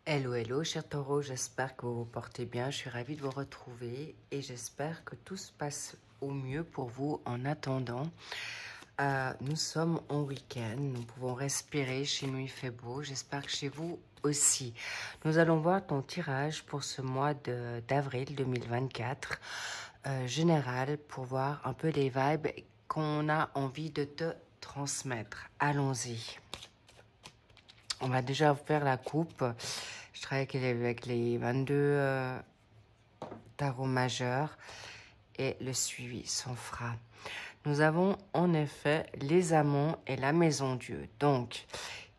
Hello, hello, cher taureau, j'espère que vous vous portez bien. Je suis ravie de vous retrouver et j'espère que tout se passe au mieux pour vous en attendant. Nous sommes en week-end, nous pouvons respirer, chez nous il fait beau, j'espère que chez vous aussi. Nous allons voir ton tirage pour ce mois d'avril 2024, général, pour voir un peu les vibes qu'on a envie de te transmettre. Allons-y. On va déjà faire la coupe. Je travaille avec les 22 tarots majeurs et le suivi s'en fera. Nous avons en effet les amants et la maison Dieu. Donc,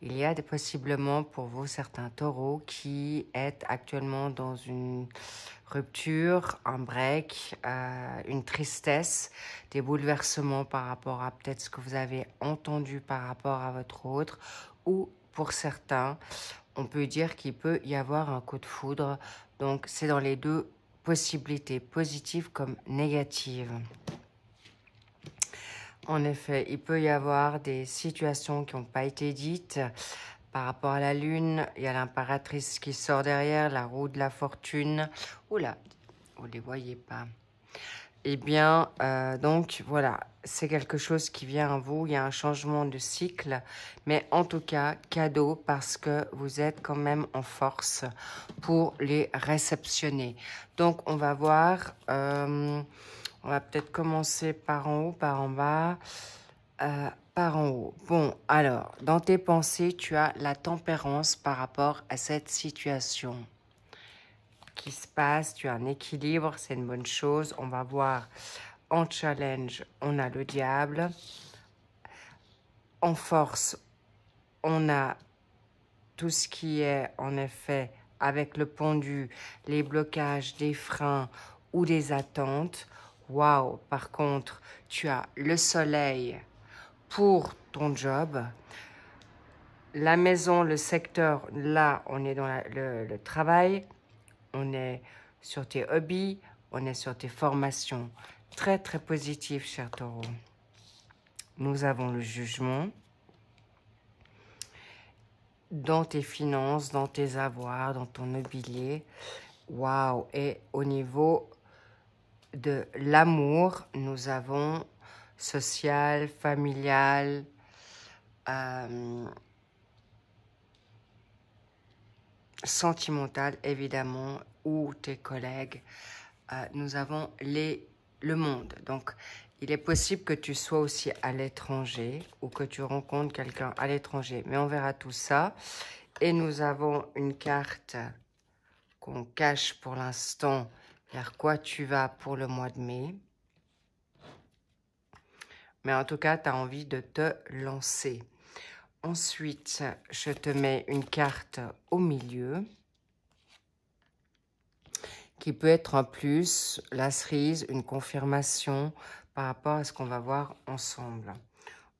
il y a possiblement pour vous certains taureaux qui êtes actuellement dans une rupture, un break, une tristesse, des bouleversements par rapport à peut-être ce que vous avez entendu par rapport à votre autre, ou pour certains, on peut dire qu'il peut y avoir un coup de foudre. Donc, c'est dans les deux possibilités, positives comme négatives. En effet, il peut y avoir des situations qui n'ont pas été dites. Par rapport à la lune, il y a l'impératrice qui sort derrière, la roue de la fortune. Oula, vous ne les voyez pas. Eh bien, donc, voilà, c'est quelque chose qui vient à vous. Il y a un changement de cycle. Mais en tout cas, cadeau parce que vous êtes quand même en force pour les réceptionner. Donc, on va voir... on va peut-être commencer par en haut, par en bas, par en haut. Bon, alors, dans tes pensées, tu as la tempérance par rapport à cette situation qui se passe. Tu as un équilibre, c'est une bonne chose. On va voir en challenge, on a le diable. En force, on a tout ce qui est, en effet, avec le pendu, les blocages, des freins ou des attentes. Waouh, par contre, tu as le soleil pour ton job. La maison, le secteur, là, on est dans le travail. On est sur tes hobbies, on est sur tes formations. Très, très positif, cher taureau. Nous avons le jugement. Dans tes finances, dans tes avoirs, dans ton mobilier. Waouh! Et au niveau de l'amour, nous avons social, familial, sentimental, évidemment, ou tes collègues. Nous avons le monde. Donc, il est possible que tu sois aussi à l'étranger ou que tu rencontres quelqu'un à l'étranger. Mais on verra tout ça. Et nous avons une carte qu'on cache pour l'instant vers quoi tu vas pour le mois de mai. Mais en tout cas, tu as envie de te lancer. Ensuite, je te mets une carte au milieu qui peut être en plus la cerise, une confirmation par rapport à ce qu'on va voir ensemble.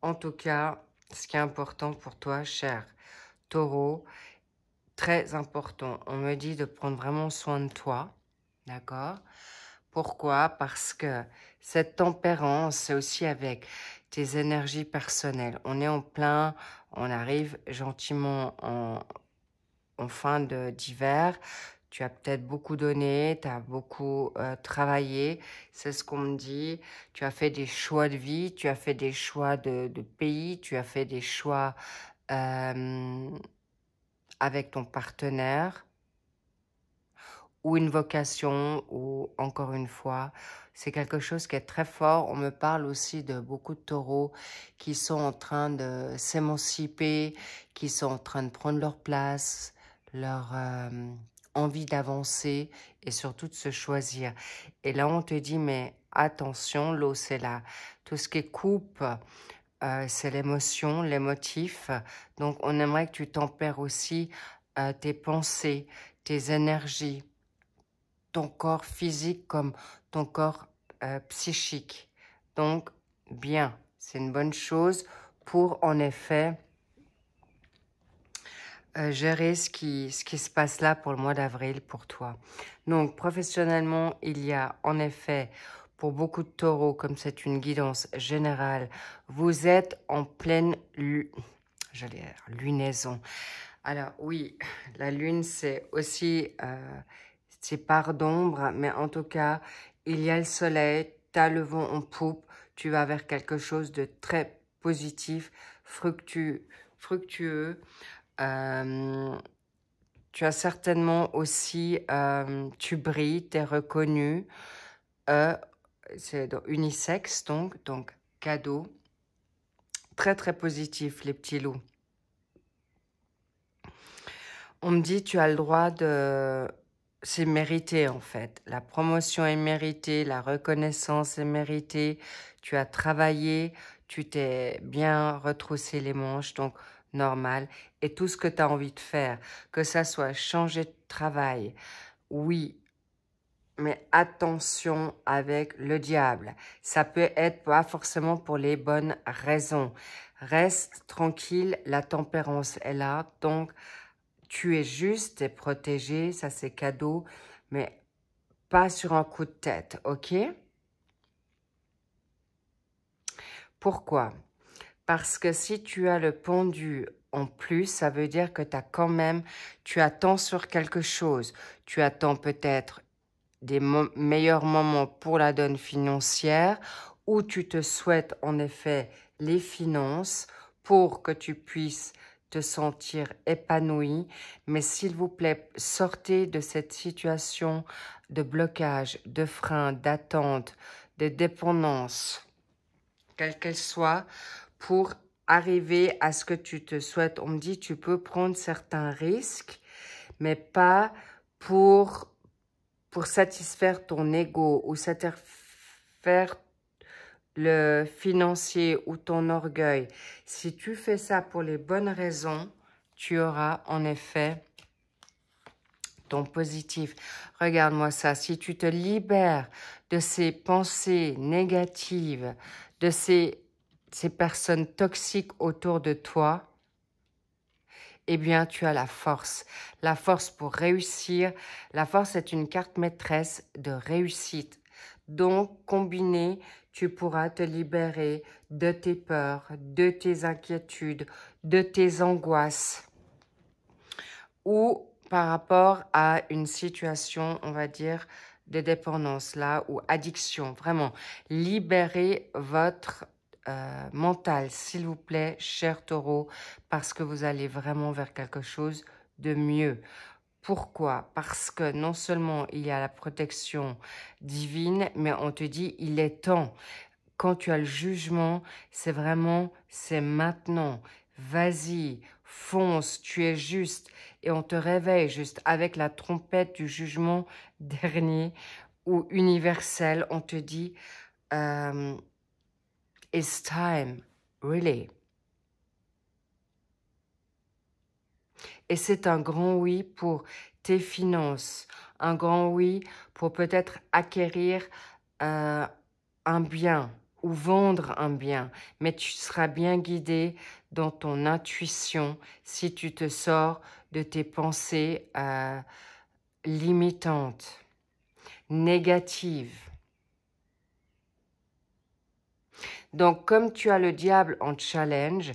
En tout cas, ce qui est important pour toi, cher taureau, très important. On me dit de prendre vraiment soin de toi, d'accord? Pourquoi? Parce que cette tempérance, c'est aussi avec tes énergies personnelles. On est en plein, on arrive gentiment en fin d'hiver. Tu as peut-être beaucoup donné, tu as beaucoup travaillé, c'est ce qu'on me dit. Tu as fait des choix de vie, tu as fait des choix de pays, tu as fait des choix avec ton partenaire, ou une vocation, ou encore une fois, c'est quelque chose qui est très fort. On me parle aussi de beaucoup de taureaux qui sont en train de s'émanciper, qui sont en train de prendre leur place, leur envie d'avancer et surtout de se choisir. Et là, on te dit, mais attention, l'eau, c'est là. Tout ce qui coupe, c'est l'émotion, les motifs. Donc, on aimerait que tu tempères aussi tes pensées, tes énergies, ton corps physique comme ton corps psychique. Donc, bien, c'est une bonne chose pour, en effet, gérer ce qui se passe là pour le mois d'avril pour toi. Donc, professionnellement, il y a, en effet, pour beaucoup de taureaux, comme c'est une guidance générale, vous êtes en pleine lunaison. Alors oui, la lune, c'est aussi ses parts d'ombre, mais en tout cas, il y a le soleil, tu as le vent en poupe, tu vas vers quelque chose de très positif, fructueux. Euh, Tu as certainement aussi, tu brilles, tu es reconnu. C'est unisexe, donc cadeau. Très, très positif, les petits loups. On me dit, tu as le droit de... C'est mérité, en fait. La promotion est méritée, la reconnaissance est méritée. Tu as travaillé, tu t'es bien retroussé les manches, donc normal. Et tout ce que tu as envie de faire, que ça soit changer de travail, oui, mais attention avec le diable. Ça peut être pas forcément pour les bonnes raisons. Reste tranquille, la tempérance est là, donc tu es juste et protégé, ça c'est cadeau, mais pas sur un coup de tête, ok? Pourquoi? Parce que si tu as le pendu en plus, ça veut dire que tu attends sur quelque chose. Tu attends peut-être des meilleurs moments pour la donne financière, où tu te souhaites en effet les finances pour que tu puisses te sentir épanoui. Mais s'il vous plaît, sortez de cette situation de blocage, de frein, d'attente, de dépendance, quelle qu'elle soit, pour arriver à ce que tu te souhaites. On me dit, tu peux prendre certains risques, mais pas pour satisfaire ton ego ou satisfaire le financier ou ton orgueil. Si tu fais ça pour les bonnes raisons, tu auras en effet ton positif. Regarde-moi ça. Si tu te libères de ces pensées négatives, de ces personnes toxiques autour de toi, eh bien, tu as la force. La force pour réussir. La force est une carte maîtresse de réussite. Donc, combiné, tu pourras te libérer de tes peurs, de tes inquiétudes, de tes angoisses. Ou par rapport à une situation, on va dire, de dépendance là, ou addiction. Vraiment, libérez votre mental, s'il vous plaît, cher taureau, parce que vous allez vraiment vers quelque chose de mieux. Pourquoi? Parce que non seulement il y a la protection divine, mais on te dit, il est temps. Quand tu as le jugement, c'est vraiment, c'est maintenant. Vas-y, fonce, tu es juste. Et on te réveille juste avec la trompette du jugement dernier ou universel. On te dit, it's time, really. Et c'est un grand oui pour tes finances, un grand oui pour peut-être acquérir un bien ou vendre un bien, mais tu seras bien guidé dans ton intuition si tu te sors de tes pensées limitantes, négatives. Donc, comme tu as le diable en challenge,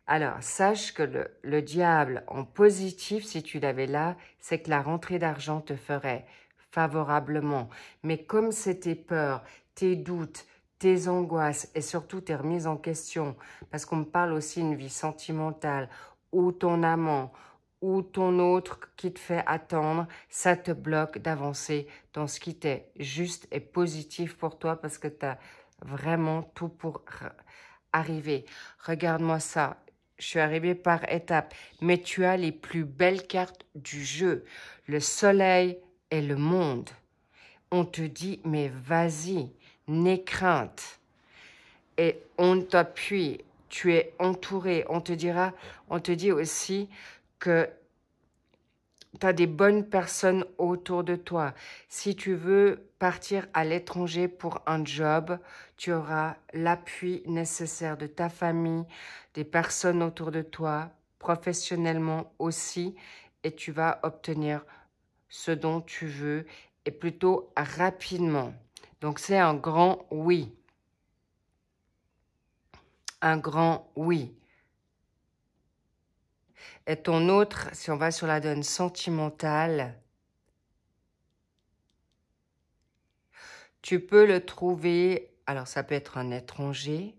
alors sache que le diable en positif, si tu l'avais là, c'est que la rentrée d'argent te ferait favorablement. Mais comme c'est tes peurs, tes doutes, tes angoisses et surtout tes remises en question, parce qu'on me parle aussi d'une vie sentimentale, ou ton amant, ou ton autre qui te fait attendre, ça te bloque d'avancer dans ce qui t'est juste et positif pour toi parce que tu as vraiment tout pour arriver. Regarde-moi ça. Je suis arrivée par étapes, mais tu as les plus belles cartes du jeu. Le soleil et le monde. On te dit, mais vas-y, n'aie crainte. Et on t'appuie, tu es entouré. On te dit aussi que tu as des bonnes personnes autour de toi. Si tu veux partir à l'étranger pour un job, tu auras l'appui nécessaire de ta famille, des personnes autour de toi, professionnellement aussi, et tu vas obtenir ce dont tu veux, et plutôt rapidement. Donc c'est un grand oui. Un grand oui. Et ton autre, si on va sur la donne sentimentale, tu peux le trouver, alors ça peut être un étranger,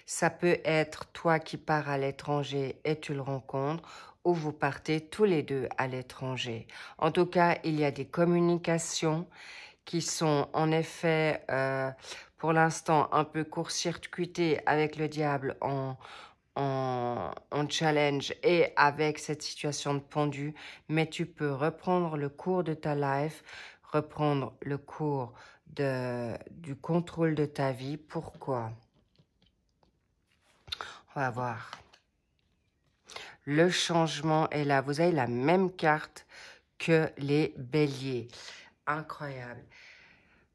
ça peut être toi qui pars à l'étranger et tu le rencontres, ou vous partez tous les deux à l'étranger. En tout cas, il y a des communications qui sont en effet, pour l'instant, un peu court-circuitées avec le diable en challenge et avec cette situation de pendu, mais tu peux reprendre le cours de ta life, reprendre le cours du contrôle de ta vie. Pourquoi? On va voir. Le changement est là. Vous avez la même carte que les béliers. Incroyable.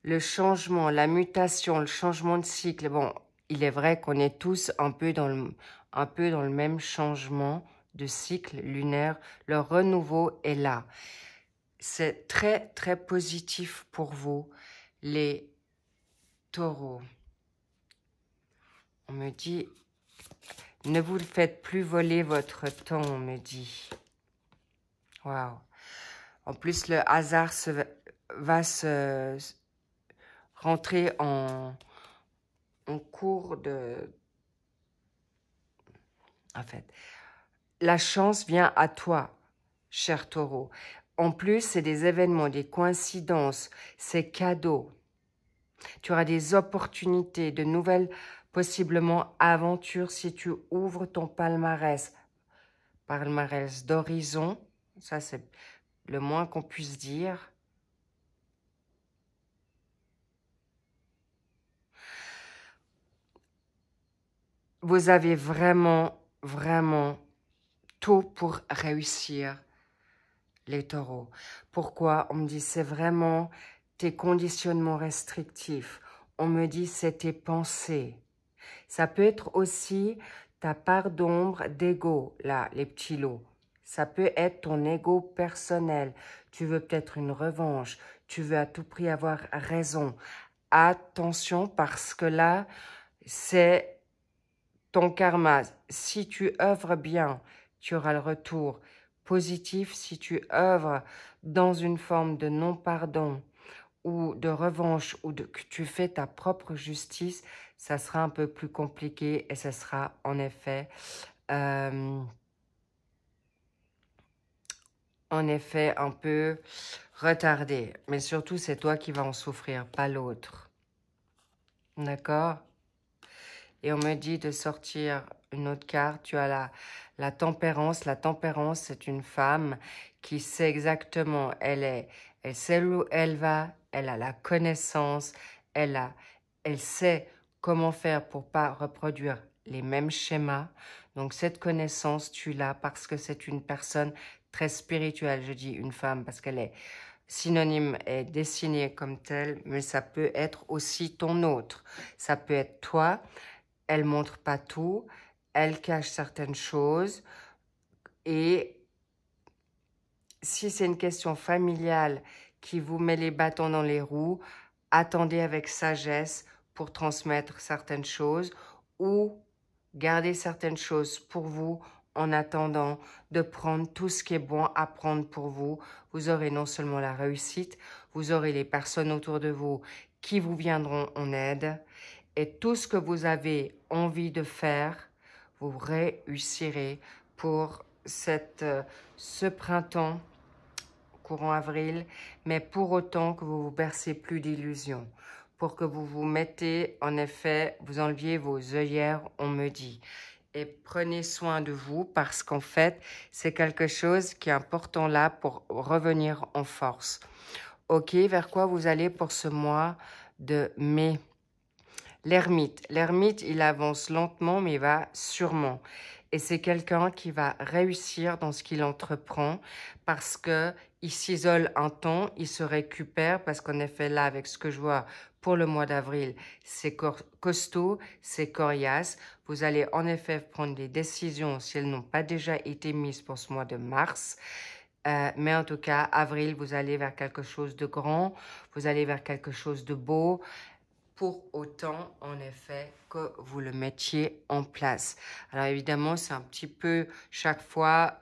Le changement, la mutation, le changement de cycle. Bon, il est vrai qu'on est tous un peu dans le même changement de cycle lunaire. Le renouveau est là. C'est très, très positif pour vous, les taureaux. On me dit, ne vous faites plus voler votre temps, on me dit. Waouh. En plus, le hasard va se rentrer en cours de... En fait, la chance vient à toi, cher taureau. En plus, c'est des événements, des coïncidences, c'est cadeau. Tu auras des opportunités, de nouvelles, possiblement aventures si tu ouvres ton palmarès. Palmarès d'horizon, ça c'est le moins qu'on puisse dire. Vous avez vraiment, vraiment tout pour réussir, les taureaux. Pourquoi? On me dit c'est vraiment tes conditionnements restrictifs. On me dit c'est tes pensées. Ça peut être aussi ta part d'ombre d'ego, là, les petits lots. Ça peut être ton ego personnel. Tu veux peut-être une revanche. Tu veux à tout prix avoir raison. Attention parce que là, c'est ton karma. Si tu œuvres bien, tu auras le retour positif. Si tu œuvres dans une forme de non-pardon ou de revanche ou que tu fais ta propre justice, ça sera un peu plus compliqué et ça sera en effet un peu retardé. Mais surtout, c'est toi qui vas en souffrir, pas l'autre. D'accord? Et on me dit de sortir une autre carte. Tu as la tempérance. La tempérance, c'est une femme qui sait exactement, elle sait où elle va, elle a la connaissance, elle sait comment faire pour pas reproduire les mêmes schémas. Donc cette connaissance, tu l'as parce que c'est une personne très spirituelle. Je dis une femme parce qu'elle est synonyme, est dessinée comme telle, mais ça peut être aussi ton autre. Ça peut être toi. Elle montre pas tout, elle cache certaines choses et si c'est une question familiale qui vous met les bâtons dans les roues, attendez avec sagesse pour transmettre certaines choses ou gardez certaines choses pour vous en attendant de prendre tout ce qui est bon à prendre pour vous. Vous aurez non seulement la réussite, vous aurez les personnes autour de vous qui vous viendront en aide. Et tout ce que vous avez envie de faire, vous réussirez pour ce printemps, courant avril, mais pour autant que vous vous bercez plus d'illusions, pour que vous vous mettez, en effet, vous enleviez vos œillères, on me dit. Et prenez soin de vous parce qu'en fait, c'est quelque chose qui est important là pour revenir en force. Ok, vers quoi vous allez pour ce mois de mai? L'ermite. L'ermite, il avance lentement, mais il va sûrement. Et c'est quelqu'un qui va réussir dans ce qu'il entreprend parce que il s'isole un temps, il se récupère parce qu'en effet, là, avec ce que je vois pour le mois d'avril, c'est costaud, c'est coriace. Vous allez en effet prendre des décisions si elles n'ont pas déjà été mises pour ce mois de mars. Mais en tout cas, avril, vous allez vers quelque chose de grand, vous allez vers quelque chose de beau. pour autant, en effet, que vous le mettiez en place. Alors évidemment, c'est un petit peu chaque fois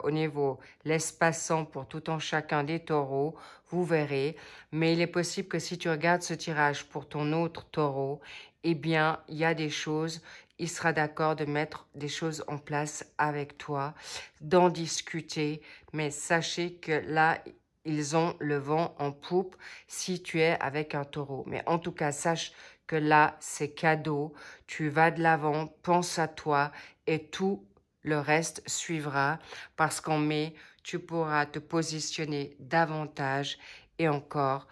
au niveau l'espaçant pour tout en chacun des taureaux, vous verrez. Mais il est possible que si tu regardes ce tirage pour ton autre taureau, eh bien, il y a des choses, il sera d'accord de mettre des choses en place avec toi, d'en discuter. Mais sachez que là, ils ont le vent en poupe si tu es avec un taureau. Mais en tout cas, sache que là, c'est cadeau. Tu vas de l'avant, pense à toi et tout le reste suivra parce qu'en mai, tu pourras te positionner davantage et encore,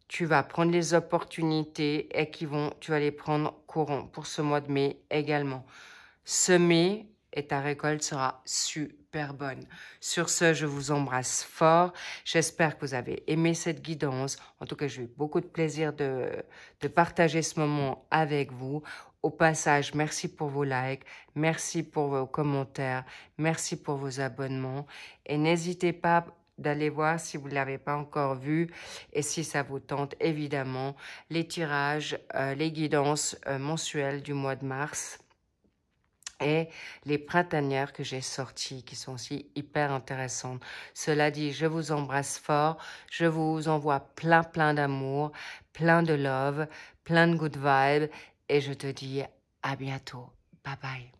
tu vas prendre les opportunités et tu vas les prendre courant pour ce mois de mai également. Semer et ta récolte sera super bonne. Sur ce, je vous embrasse fort. J'espère que vous avez aimé cette guidance. En tout cas, j'ai eu beaucoup de plaisir de partager ce moment avec vous. Au passage, merci pour vos likes, merci pour vos commentaires, merci pour vos abonnements. Et n'hésitez pas d'aller voir si vous ne l'avez pas encore vu et si ça vous tente, évidemment, les tirages, les guidances mensuelles du mois de mars et les printanières que j'ai sorties qui sont aussi hyper intéressantes. Cela dit, je vous embrasse fort, je vous envoie plein d'amour, plein de love, plein de good vibes et je te dis à bientôt. Bye bye.